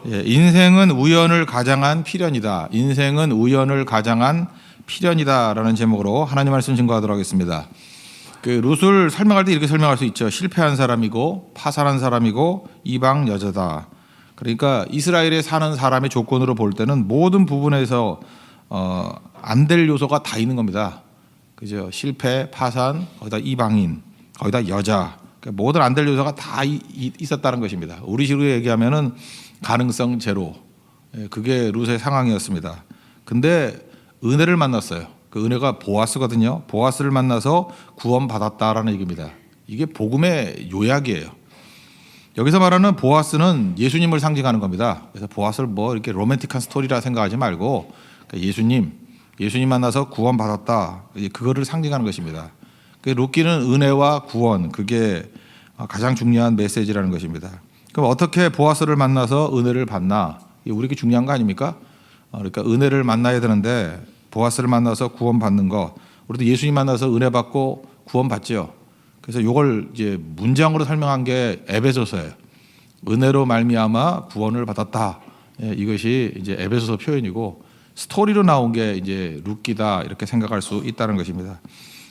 예, 인생은 우연을 가장한 필연이다. 인생은 우연을 가장한 필연이다라는 제목으로 하나님 말씀 증거하도록 하겠습니다. 그 룻을 설명할 때 이렇게 설명할 수 있죠. 실패한 사람이고 파산한 사람이고 이방 여자다. 그러니까 이스라엘에 사는 사람의 조건으로 볼 때는 모든 부분에서 안 될 요소가 다 있는 겁니다. 그죠? 실패, 파산, 거기다 이방인, 거기다 여자. 그러니까 모든 안 될 요소가 다 있었다는 것입니다. 우리 식으로 얘기하면은 가능성 제로. 그게 룻의 상황이었습니다. 근데 은혜를 만났어요. 그 은혜가 보아스거든요. 보아스를 만나서 구원받았다라는 얘기입니다. 이게 복음의 요약이에요. 여기서 말하는 보아스는 예수님을 상징하는 겁니다. 그래서 보아스를 뭐 이렇게 로맨틱한 스토리라 생각하지 말고 예수님 만나서 구원받았다. 그거를 상징하는 것입니다. 룻기는 은혜와 구원, 그게 가장 중요한 메시지라는 것입니다. 그럼 어떻게 보아스를 만나서 은혜를 받나? 이게 우리에게 중요한 거 아닙니까? 그러니까 은혜를 만나야 되는데 보아스를 만나서 구원받는 거. 우리도 예수님 만나서 은혜 받고 구원받죠. 그래서 이걸 이제 문장으로 설명한 게 에베소서예요. 은혜로 말미암아 구원을 받았다. 이것이 이제 에베소서 표현이고 스토리로 나온 게 이제 룻기다 이렇게 생각할 수 있다는 것입니다.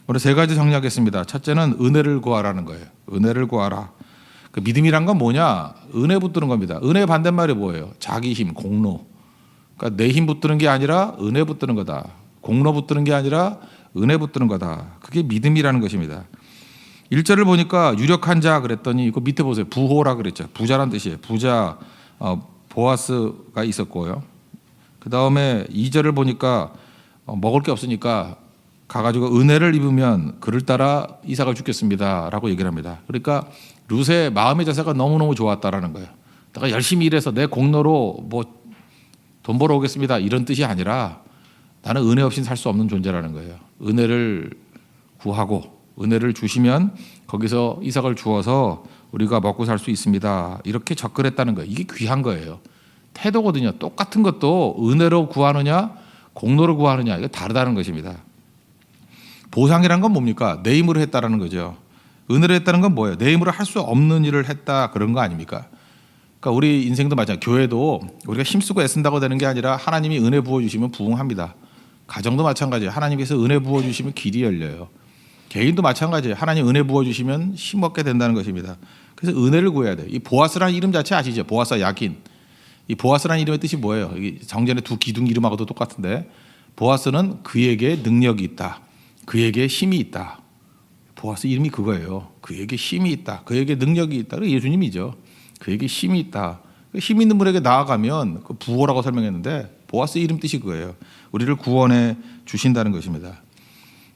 오늘 세 가지 정리하겠습니다. 첫째는 은혜를 구하라는 거예요. 은혜를 구하라. 그 믿음이란 건 뭐냐? 은혜 붙드는 겁니다. 은혜의 반대말이 뭐예요? 자기 힘, 공로. 그러니까 내 힘 붙드는 게 아니라 은혜 붙드는 거다. 공로 붙드는 게 아니라 은혜 붙드는 거다. 그게 믿음이라는 것입니다. 1절을 보니까 유력한 자 그랬더니 그 밑에 보세요. 부호라 그랬죠. 부자란 뜻이에요. 부자 보아스가 있었고요. 그 다음에 2절을 보니까 먹을 게 없으니까 가가지고 은혜를 입으면 그를 따라 이삭을 죽겠습니다 라고 얘기를 합니다. 그러니까 룻의 마음의 자세가 너무너무 좋았다라는 거예요. 내가 열심히 일해서 내 공로로 뭐 돈 벌어 오겠습니다 이런 뜻이 아니라 나는 은혜 없이는 살 수 없는 존재라는 거예요. 은혜를 구하고 은혜를 주시면 거기서 이삭을 주어서 우리가 먹고 살 수 있습니다. 이렇게 접근했다는 거예요. 이게 귀한 거예요. 태도거든요. 똑같은 것도 은혜로 구하느냐 공로로 구하느냐 이게 다르다는 것입니다. 보상이란 건 뭡니까? 내 힘으로 했다라는 거죠. 은혜로 했다는 건 뭐예요? 내 힘으로 할 수 없는 일을 했다 그런 거 아닙니까? 그러니까 우리 인생도 마찬가지. 교회도 우리가 힘쓰고 애쓴다고 되는 게 아니라 하나님이 은혜 부어주시면 부흥합니다. 가정도 마찬가지예요. 하나님께서 은혜 부어주시면 길이 열려요. 개인도 마찬가지예요. 하나님 은혜 부어주시면 힘없게 된다는 것입니다. 그래서 은혜를 구해야 돼요. 이 보아스라는 이름 자체 아시죠? 보아스 야긴. 이 보아스라는 이름의 뜻이 뭐예요? 정전의 두 기둥 이름하고도 똑같은데 보아스는 그에게 능력이 있다. 그에게 힘이 있다. 보아스 이름이 그거예요. 그에게 힘이 있다. 그에게 능력이 있다. 예수님이죠. 그에게 힘이 있다. 힘 있는 분에게 나아가면 그 부호라고 설명했는데 보아스 이름 뜻이 그거예요. 우리를 구원해 주신다는 것입니다.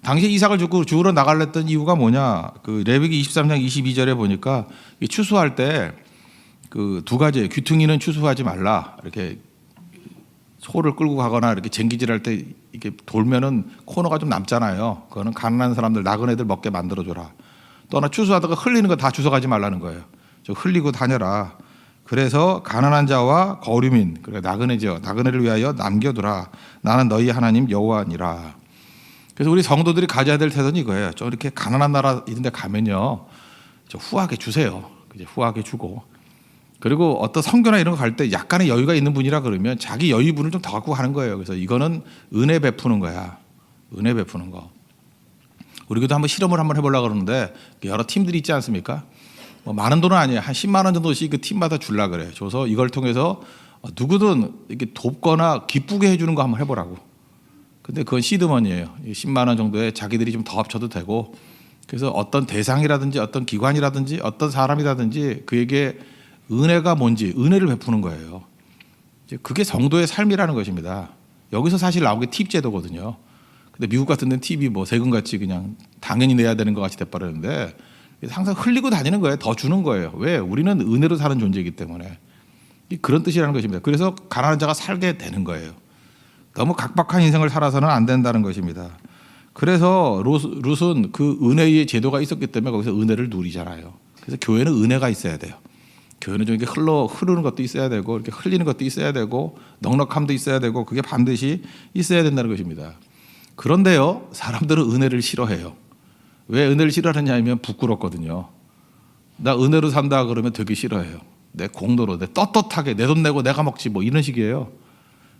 당시 이삭을 주우러 나가려던 이유가 뭐냐? 그 레위기 23장 22절에 보니까 추수할 때 그 두 가지예요. 귀퉁이는 추수하지 말라. 이렇게 소를 끌고 가거나 이렇게 쟁기질할 때 이렇게 돌면은 코너가 좀 남잖아요. 그거는 가난한 사람들 나그네들 먹게 만들어줘라. 또 하나 추수하다가 흘리는 거 다 주워가지 말라는 거예요. 저 흘리고 다녀라. 그래서 가난한 자와 거류민 그래 나그네를 위하여 남겨두라. 나는 너희 하나님 여호와니라. 그래서 우리 성도들이 가져야 될 태도는 이거예요. 좀 이렇게 가난한 나라 이런 데 가면요. 저 후하게 주세요. 후하게 주고. 그리고 어떤 선교나 이런 거 갈 때 약간의 여유가 있는 분이라 그러면 자기 여유분을 좀 더 갖고 가는 거예요. 그래서 이거는 은혜 베푸는 거야. 은혜 베푸는 거. 우리 교도 한번 실험을 한번 해보려고 그러는데 여러 팀들이 있지 않습니까? 뭐 많은 돈은 아니에요. 한 10만 원 정도씩 그 팀마다 주려고 그래요. 줘서 이걸 통해서 누구든 이렇게 돕거나 기쁘게 해주는 거 한번 해보라고. 근데 그건 시드머니예요. 10만 원 정도에 자기들이 좀 더 합쳐도 되고 그래서 어떤 대상이라든지 어떤 기관이라든지 어떤 사람이라든지 그에게 은혜가 뭔지 은혜를 베푸는 거예요. 그게 성도의 삶이라는 것입니다. 여기서 사실 나온 게 팁 제도거든요. 근데 미국 같은 데는 팁이 뭐 세금같이 그냥 당연히 내야 되는 것 같이 돼버렸는데 항상 흘리고 다니는 거예요. 더 주는 거예요. 왜? 우리는 은혜로 사는 존재이기 때문에. 그런 뜻이라는 것입니다. 그래서 가난한 자가 살게 되는 거예요. 너무 각박한 인생을 살아서는 안 된다는 것입니다. 그래서 룻은 그 은혜의 제도가 있었기 때문에 거기서 은혜를 누리잖아요. 그래서 교회는 은혜가 있어야 돼요. 교회는 좀 이렇게 흐르는 것도 있어야 되고 이렇게 흘리는 것도 있어야 되고 넉넉함도 있어야 되고 그게 반드시 있어야 된다는 것입니다. 그런데요, 사람들은 은혜를 싫어해요. 왜 은혜를 싫어하느냐 하면 부끄럽거든요. 나 은혜로 산다 그러면 되게 싫어해요. 내 공로로, 내 떳떳하게 내 돈 내고 내가 먹지 뭐 이런 식이에요.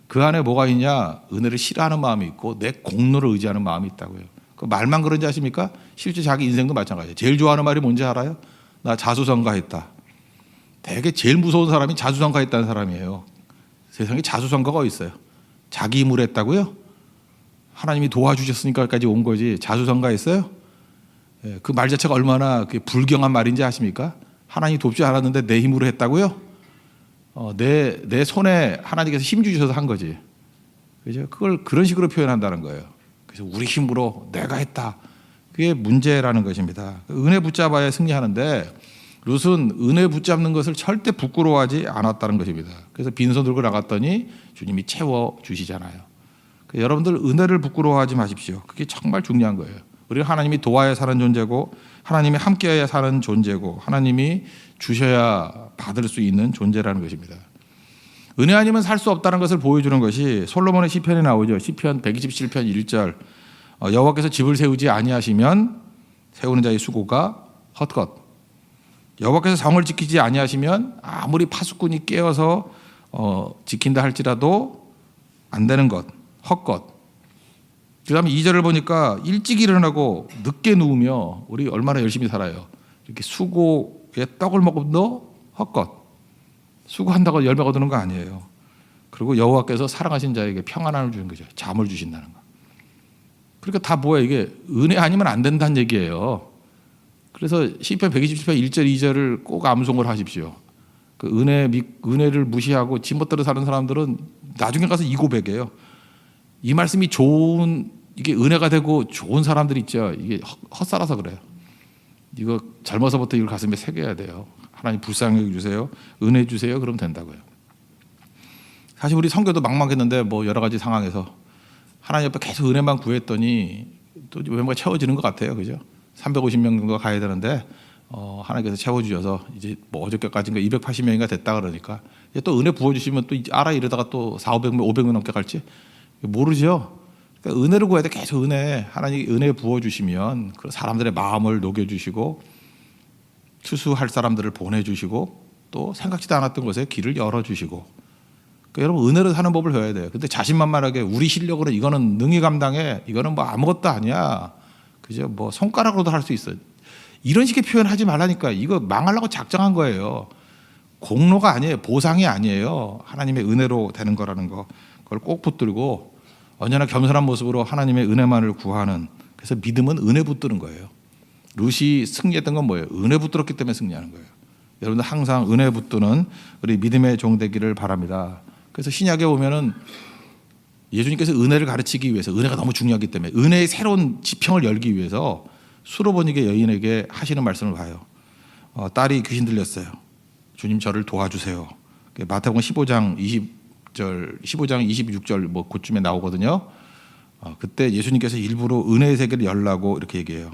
그 안에 뭐가 있냐? 은혜를 싫어하는 마음이 있고 내 공로를 의지하는 마음이 있다고요. 그 말만 그런지 아십니까? 실제 자기 인생도 마찬가지예요. 제일 좋아하는 말이 뭔지 알아요? 나 자수성가했다. 되게 제일 무서운 사람이 자수성가했다는 사람이에요. 세상에 자수성가가 어디 있어요? 자기 힘으로 했다고요? 하나님이 도와주셨으니까까지 온 거지 자수성가했어요? 그 말 자체가 얼마나 불경한 말인지 아십니까? 하나님이 돕지 않았는데 내 힘으로 했다고요? 내 손에 하나님께서 힘 주셔서 한 거지. 그죠? 그걸 그런 식으로 표현한다는 거예요. 그래서 우리 힘으로 내가 했다. 그게 문제라는 것입니다. 은혜 붙잡아야 승리하는데 룻은 은혜 붙잡는 것을 절대 부끄러워하지 않았다는 것입니다. 그래서 빈손 들고 나갔더니 주님이 채워 주시잖아요. 여러분들 은혜를 부끄러워하지 마십시오. 그게 정말 중요한 거예요. 우리가 하나님이 도와야 사는 존재고 하나님이 함께해야 사는 존재고 하나님이 주셔야 받을 수 있는 존재라는 것입니다. 은혜 아니면 살 수 없다는 것을 보여주는 것이 솔로몬의 시편에 나오죠. 시편 127편 1절 여호와께서 집을 세우지 아니하시면 세우는 자의 수고가 헛것. 여호와께서 성을 지키지 아니하시면 아무리 파수꾼이 깨어서 지킨다 할지라도 안 되는 것, 헛것. 그 다음에 2절을 보니까 일찍 일어나고 늦게 누우며 우리 얼마나 열심히 살아요. 이렇게 수고에 떡을 먹어도 헛것. 수고한다고 열매 거두는 거 아니에요. 그리고 여호와께서 사랑하신 자에게 평안함을 주는 거죠. 잠을 주신다는 거. 그러니까 다 뭐야 이게 은혜 아니면 안 된다는 얘기예요. 그래서 시편 127편 1절 2절을 꼭 암송을 하십시오. 그 은혜를 무시하고 지멋대로 사는 사람들은 나중에 가서 이 고백이에요. 이 말씀이 좋은 이게 은혜가 되고 좋은 사람들 있죠. 이게 헛살아서 그래요. 이거 젊어서부터 이걸 가슴에 새겨야 돼요. 하나님 불쌍히 주세요. 은혜 주세요. 그러면 된다고요. 사실 우리 성교도 막막했는데 뭐 여러 가지 상황에서 하나님 옆에 계속 은혜만 구했더니 또 멤버가 채워지는 것 같아요. 그죠? 350명 정도가 가야 되는데 하나님께서 채워주셔서 이제 뭐 어저께까지인가 280명인가 됐다 그러니까 이제 또 은혜 부어주시면 또 알아 이러다가 또 400, 500명 넘게 갈지 모르죠. 그러니까 은혜를 구해야 돼. 계속 하나님 은혜 부어주시면 그 사람들의 마음을 녹여주시고 추수할 사람들을 보내주시고 또 생각지도 않았던 곳에 길을 열어주시고 그러니까 여러분 은혜로 사는 법을 배워야 돼요. 근데 자신만만하게 우리 실력으로 이거는 능히 감당해 이거는 뭐 아무것도 아니야 그죠? 뭐 손가락으로도 할 수 있어 이런 식의 표현하지 말라니까. 이거 망하려고 작정한 거예요. 공로가 아니에요. 보상이 아니에요. 하나님의 은혜로 되는 거라는 거 그걸 꼭 붙들고 언제나 겸손한 모습으로 하나님의 은혜만을 구하는. 그래서 믿음은 은혜 붙드는 거예요. 룻이 승리했던 건 뭐예요? 은혜 붙들었기 때문에 승리하는 거예요. 여러분들 항상 은혜 붙드는 우리 믿음의 종 되기를 바랍니다. 그래서 신약에 보면은 예수님께서 은혜를 가르치기 위해서 은혜가 너무 중요하기 때문에 은혜의 새로운 지평을 열기 위해서 수로보니게 여인에게 하시는 말씀을 봐요. 딸이 귀신 들렸어요. 주님 저를 도와주세요. 마태복음 15장 26절 뭐 그쯤에 나오거든요. 그때 예수님께서 일부러 은혜의 세계를 열라고 이렇게 얘기해요.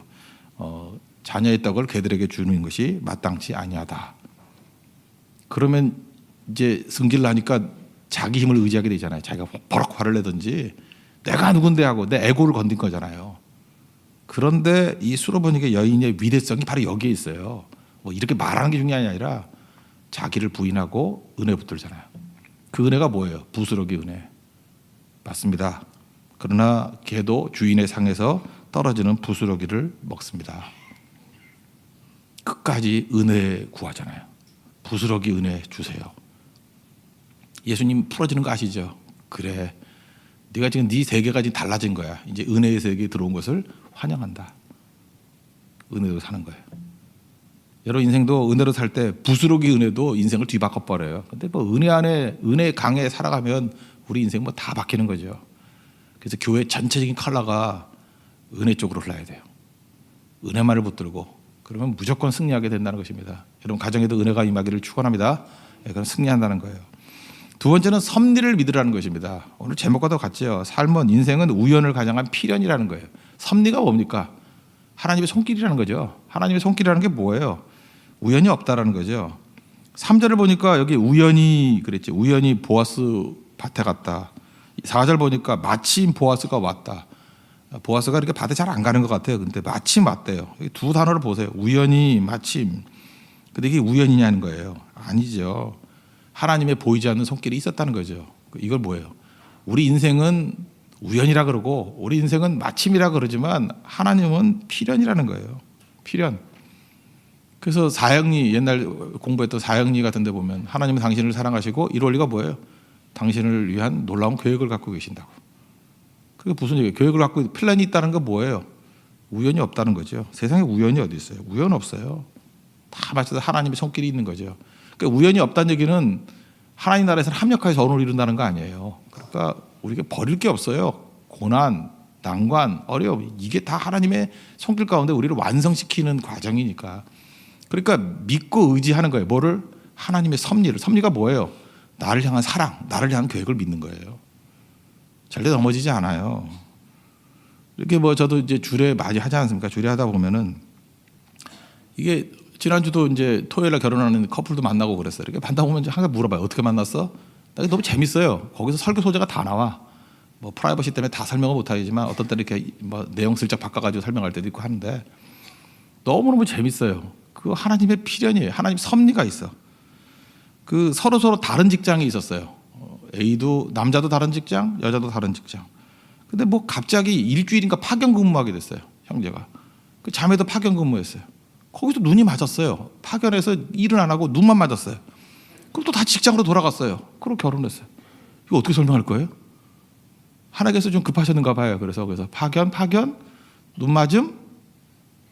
자녀의 떡을 개들에게 주는 것이 마땅치 아니하다. 그러면 이제 승기를 하니까 자기 힘을 의지하게 되잖아요. 자기가 버럭 화를 내든지 내가 누군데 하고 내 에고를 건든 거잖아요. 그런데 이 수로보니게 여인의 위대성이 바로 여기에 있어요. 뭐 이렇게 말하는 게 중요한 게 아니라 자기를 부인하고 은혜 붙들잖아요. 그 은혜가 뭐예요? 부스러기 은혜. 맞습니다. 그러나 개도 주인의 상에서 떨어지는 부스러기를 먹습니다. 끝까지 은혜 구하잖아요. 부스러기 은혜 주세요. 예수님 풀어지는 거 아시죠? 그래, 네가 지금 네 세계가 지금 달라진 거야. 이제 은혜의 세계에 들어온 것을 환영한다. 은혜로 사는 거예요. 여러분 인생도 은혜로 살 때 부스러기 은혜도 인생을 뒤바꿔 버려요. 근데 뭐 은혜 안에 은혜 강에 살아가면 우리 인생 뭐 다 바뀌는 거죠. 그래서 교회 전체적인 컬러가 은혜 쪽으로 흘러야 돼요. 은혜만을 붙들고 그러면 무조건 승리하게 된다는 것입니다. 여러분 가정에도 은혜가 임하기를 축원합니다. 그건 승리한다는 거예요. 두 번째는 섭리를 믿으라는 것입니다. 오늘 제목과도 같죠. 삶은 인생은 우연을 가장한 필연이라는 거예요. 섭리가 뭡니까? 하나님의 손길이라는 거죠. 하나님의 손길이라는 게 뭐예요? 우연이 없다라는 거죠. 3절을 보니까 여기 우연히 그랬죠. 우연히 보아스 밭에 갔다. 4절 보니까 마침 보아스가 왔다. 보아스가 이렇게 밭에 잘 안 가는 것 같아요. 근데 마침 왔대요. 두 단어를 보세요. 우연히, 마침. 근데 이게 우연이냐는 거예요. 아니죠. 하나님의 보이지 않는 손길이 있었다는 거죠. 이걸 뭐예요? 우리 인생은 우연이라 그러고 우리 인생은 마침이라 그러지만 하나님은 필연이라는 거예요. 필연. 그래서 사형리, 옛날 공부했던 사형리 같은 데 보면 하나님은 당신을 사랑하시고 이룰 리가 뭐예요? 당신을 위한 놀라운 계획을 갖고 계신다고. 그게 무슨 얘기예요? 계획을 갖고 플랜이 있다는 건 뭐예요? 우연이 없다는 거죠. 세상에 우연이 어디 있어요? 우연 없어요. 다 맞춰서 하나님의 손길이 있는 거죠. 그러니까 우연이 없다는 얘기는 하나님 나라에서는 합력해서 언어를 이룬다는 거 아니에요. 그러니까 우리가 버릴 게 없어요. 고난, 난관, 어려움, 이게 다 하나님의 손길 가운데 우리를 완성시키는 과정이니까. 그러니까 믿고 의지하는 거예요. 뭐를? 하나님의 섭리를. 섭리가 뭐예요? 나를 향한 사랑, 나를 향한 계획을 믿는 거예요. 절대 넘어지지 않아요. 이렇게 뭐 저도 이제 주례 많이 하지 않습니까? 주례 하다 보면은 이게 지난주도 이제 토요일에 결혼하는 커플도 만나고 그랬어요. 이렇게 만나 보면 항상 물어봐요. 어떻게 만났어? 너무 재밌어요. 거기서 설교 소재가 다 나와. 뭐 프라이버시 때문에 다 설명을 못 하지만 어떤 때 이렇게 뭐 내용 슬쩍 바꿔가지고 설명할 때도 있고 하는데 너무너무 재밌어요. 그 하나님의 필연이에요. 하나님 섭리가 있어. 그 서로 다른 직장이 있었어요. A도 남자도 다른 직장, 여자도 다른 직장. 근데 뭐 갑자기 일주일인가 파견 근무하게 됐어요. 형제가. 그 자매도 파견 근무했어요. 거기서 눈이 맞았어요. 파견에서 일은 안 하고 눈만 맞았어요. 그럼 또 다 직장으로 돌아갔어요. 그리고 결혼했어요. 이거 어떻게 설명할 거예요? 하나님께서 좀 급하셨는가 봐요. 그래서 파견, 눈 맞음,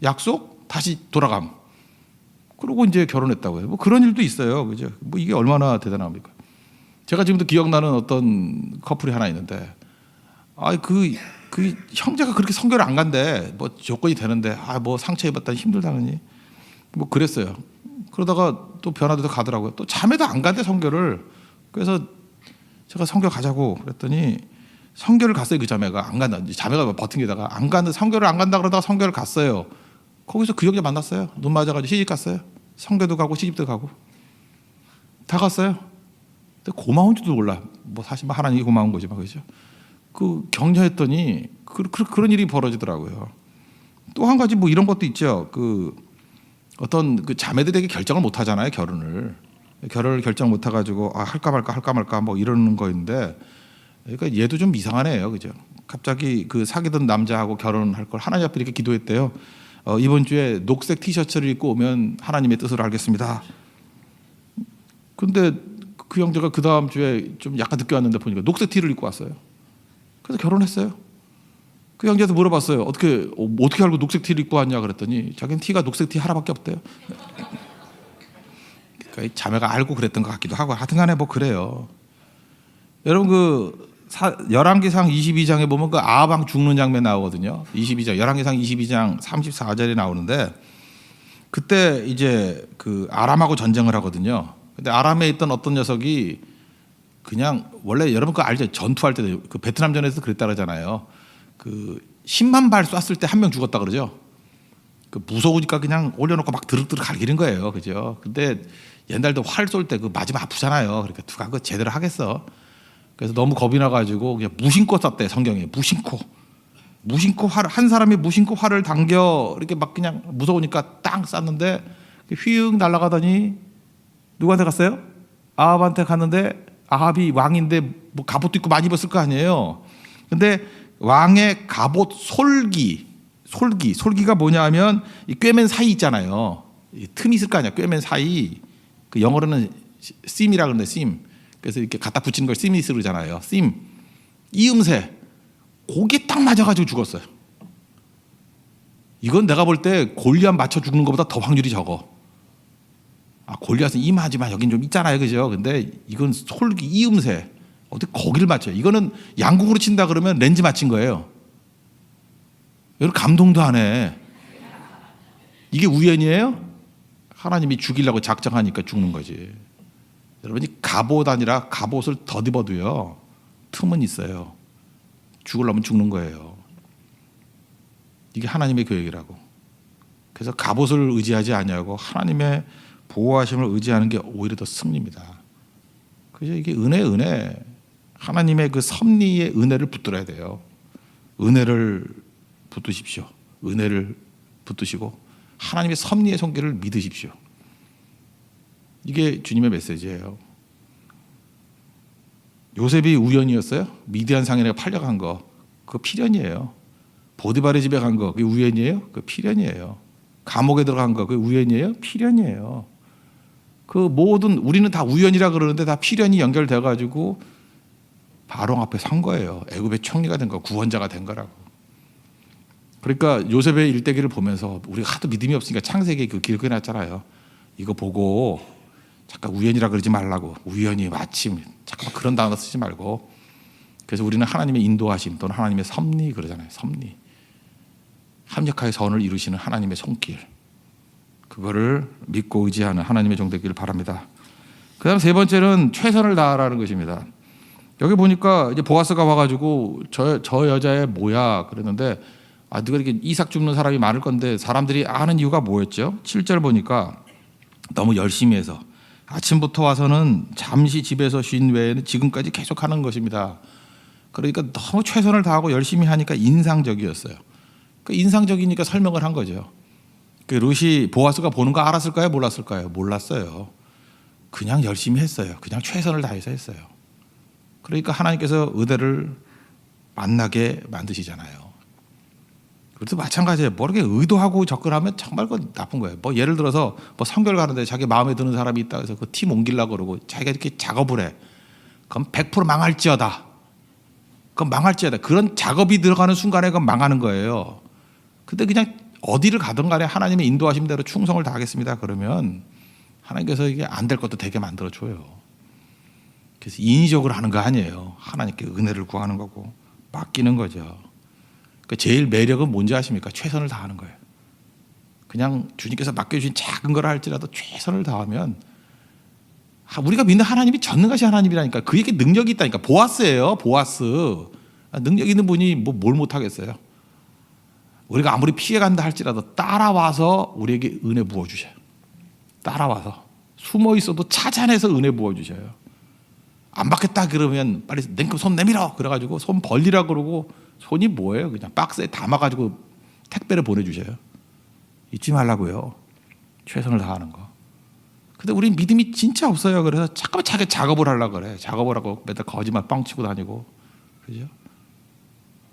약속, 다시 돌아감. 그러고 이제 결혼했다고요. 뭐 그런 일도 있어요. 그죠? 뭐 이게 얼마나 대단합니까? 제가 지금도 기억나는 어떤 커플이 하나 있는데, 그 형제가 그렇게 선교를 안 간대. 뭐 조건이 되는데, 뭐 상처 입었다니 힘들다느니. 뭐 그랬어요. 그러다가 또 변화돼서 가더라고요. 또 자매도 안 간대, 선교를. 그래서 제가 선교 가자고 그랬더니 선교를 갔어요. 그 자매가 안 간다. 자매가 버팅기다가 안 간다. 선교를 안 간다 그러다가 선교를 갔어요. 거기서 그 형제 만났어요. 눈 맞아가지고 시집 갔어요. 선교도 가고 시집도 가고 다 갔어요. 근데 고마운 줄도 몰라. 뭐 사실 뭐 하나님이 고마운 거지만 그죠. 그 격려했더니 그런 일이 벌어지더라고요. 또 한 가지 뭐 이런 것도 있죠. 그 어떤 그 자매들에게 결정을 못 하잖아요. 결혼을 결정 못 해가지고 할까 말까 뭐 이러는 거인데, 그러니까 얘도 좀 이상하네요. 그죠. 갑자기 그 사귀던 남자하고 결혼할 걸 하나님 앞에 이렇게 기도했대요. 이번 주에 녹색 티셔츠를 입고 오면 하나님의 뜻을 알겠습니다. 근데 그 형제가 그 다음 주에 좀 약간 늦게 왔는데 보니까 녹색 티를 입고 왔어요. 그래서 결혼했어요. 그 형제한테 물어봤어요. 어떻게 알고 녹색 티를 입고 왔냐 그랬더니 자기는 티가 녹색 티 하나밖에 없대요. 그러니까 자매가 알고 그랬던 것 같기도 하고 하여튼간에 뭐 그래요. 여러분 그 열왕기상 22장에 보면 그 아합 죽는 장면 나오거든요. 22장 열왕기상 22장 34절에 나오는데 그때 이제 그 아람하고 전쟁을 하거든요. 근데 아람에 있던 어떤 녀석이 그냥 원래 여러분 그거 알죠? 전투할 때 그 베트남전에서 그랬다 그러잖아요. 그 10만 발 쐈을 때 한 명 죽었다 그러죠. 그 무서우니까 그냥 올려놓고 막 드륵드륵 갈기는 거예요. 그죠? 근데 옛날도 활 쏠 때 그 맞으면 아프잖아요. 그러니까 누가 그거 제대로 하겠어? 그래서 너무 겁이 나가지고 그냥 무심코 쐈대. 성경에 무심코 활, 한 사람이 무심코 활을 당겨 이렇게 막 그냥 무서우니까 땅 쐈는데 휘웅 날아가더니 누구한테 갔어요? 아합한테 갔는데 아합이 왕인데 뭐 갑옷도 입고 많이 입었을 거 아니에요. 근데 왕의 갑옷 솔기가 뭐냐면 이 꿰맨 사이 있잖아요. 이 틈이 있을 거 아니야. 꿰맨 사이. 그 영어로는 심이라 그러는데 심. 그래서 이렇게 갖다 붙이는 걸 심이스 그러잖아요. 심. 이음새. 고기에 딱 맞아가지고 죽었어요. 이건 내가 볼 때 골리앗 맞춰 죽는 것보다 더 확률이 적어. 골리앗은 임하지만 여긴 좀 있잖아요. 그죠? 근데 이건 솔기 이음새. 어떻게 거기를 맞춰요? 이거는 양궁으로 친다 그러면 렌즈 맞힌 거예요. 여러분 감동도 안 해. 이게 우연이에요? 하나님이 죽이려고 작정하니까 죽는 거지. 여러분이 갑옷 아니라 갑옷을 덧입어도요 틈은 있어요. 죽으려면 죽는 거예요. 이게 하나님의 계획이라고. 그래서 갑옷을 의지하지 아니하고 하나님의 보호하심을 의지하는 게 오히려 더 승리입니다. 그죠? 이게 은혜. 하나님의 그 섭리의 은혜를 붙들어야 돼요. 은혜를 붙드십시오. 은혜를 붙드시고 하나님의 섭리의 손길을 믿으십시오. 이게 주님의 메시지예요. 요셉이 우연이었어요? 미디안 상인에게 팔려간 거 그거 필연이에요. 보디발의 집에 간 거 그게 우연이에요? 그 필연이에요. 감옥에 들어간 거 그게 우연이에요? 필연이에요. 그 모든 우리는 다 우연이라 그러는데 다 필연이 연결돼 가지고 바로 앞에 선 거예요. 애굽의 총리가 된 거, 구원자가 된 거라고. 그러니까 요셉의 일대기를 보면서 우리가 하도 믿음이 없으니까 창세기 그 기록해 놨잖아요. 이거 보고 잠깐 우연이라 그러지 말라고. 우연히 마침 잠깐만 그런 단어 쓰지 말고. 그래서 우리는 하나님의 인도하심 또는 하나님의 섭리 그러잖아요. 섭리. 합력하여 선을 이루시는 하나님의 손길. 그거를 믿고 의지하는 하나님의 종 되기를 바랍니다. 그다음 세 번째는 최선을 다하라는 것입니다. 여기 보니까 이제 보아스가 와가지고 저 여자애 뭐야 그랬는데 네가 이렇게 이삭 줍는 사람이 많을 건데 사람들이 아는 이유가 뭐였죠? 7절 보니까 너무 열심히 해서 아침부터 와서는 잠시 집에서 쉰 외에는 지금까지 계속하는 것입니다. 그러니까 너무 최선을 다하고 열심히 하니까 인상적이었어요. 그러니까 인상적이니까 설명을 한 거죠. 그 룻이 보아스가 보는 거 알았을까요? 몰랐을까요? 몰랐어요. 그냥 열심히 했어요. 그냥 최선을 다해서 했어요. 그러니까 하나님께서 의대를 만나게 만드시잖아요. 그래도 마찬가지예요. 뭐 이렇게 의도하고 접근하면 정말 그건 나쁜 거예요. 뭐 예를 들어서 뭐 성결 가는데 자기 마음에 드는 사람이 있다 해서 그 팀 옮기려고 그러고 자기가 이렇게 작업을 해. 그럼 100% 망할지어다. 그건 망할지어다. 그런 작업이 들어가는 순간에 그건 망하는 거예요. 근데 그냥 어디를 가든 간에 하나님의 인도하신 대로 충성을 다하겠습니다. 그러면 하나님께서 이게 안 될 것도 되게 만들어줘요. 그래서 인위적으로 하는 거 아니에요. 하나님께 은혜를 구하는 거고 맡기는 거죠. 그러니까 제일 매력은 뭔지 아십니까? 최선을 다하는 거예요. 그냥 주님께서 맡겨주신 작은 거라 할지라도 최선을 다하면 우리가 믿는 하나님이 전능하신 하나님이라니까. 그에게 능력이 있다니까. 보아스예요. 보아스. 능력 있는 분이 뭘 못하겠어요. 우리가 아무리 피해간다 할지라도 따라와서 우리에게 은혜 부어주셔요. 따라와서 숨어 있어도 찾아내서 은혜 부어주셔요. 안 받겠다 그러면 빨리 냉큼 손 내밀어 그래가지고 손 벌리라 그러고 손이 뭐예요? 그냥 박스에 담아가지고 택배를 보내주셔요. 잊지 말라고요. 최선을 다하는 거. 근데 우리 믿음이 진짜 없어요. 그래서 잠깐만 자기 작업을 하려고 그래. 작업을 하고 맨날 거짓말 뻥치고 다니고 그죠?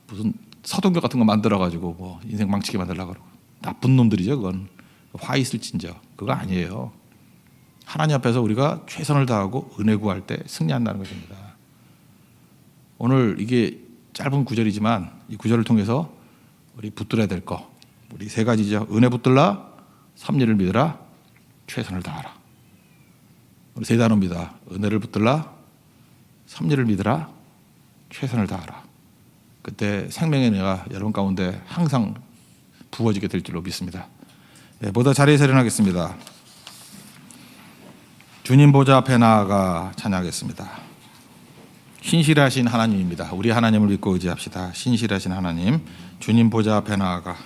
무슨 서동교 같은 거 만들어가지고 뭐 인생 망치게 만들려고 그러고 나쁜 놈들이죠. 그건 화 있을 진저 그거 아니에요. 하나님 앞에서 우리가 최선을 다하고 은혜 구할 때 승리한다는 것입니다. 오늘 이게 짧은 구절이지만 이 구절을 통해서 우리 붙들어야 될 거 우리 세 가지죠. 은혜 붙들라, 섭리를 믿으라, 최선을 다하라. 우리 세 단어입니다. 은혜를 붙들라, 섭리를 믿으라, 최선을 다하라. 그때 생명의 은혜가 여러분 가운데 항상 부어지게 될 줄로 믿습니다. 모두 자리에서 일어나겠습니다. 주님 보좌 앞에 나아가 찬양하겠습니다. 신실하신 하나님입니다. 우리 하나님을 믿고 의지합시다. 신실하신 하나님, 주님 보좌 앞에 나아가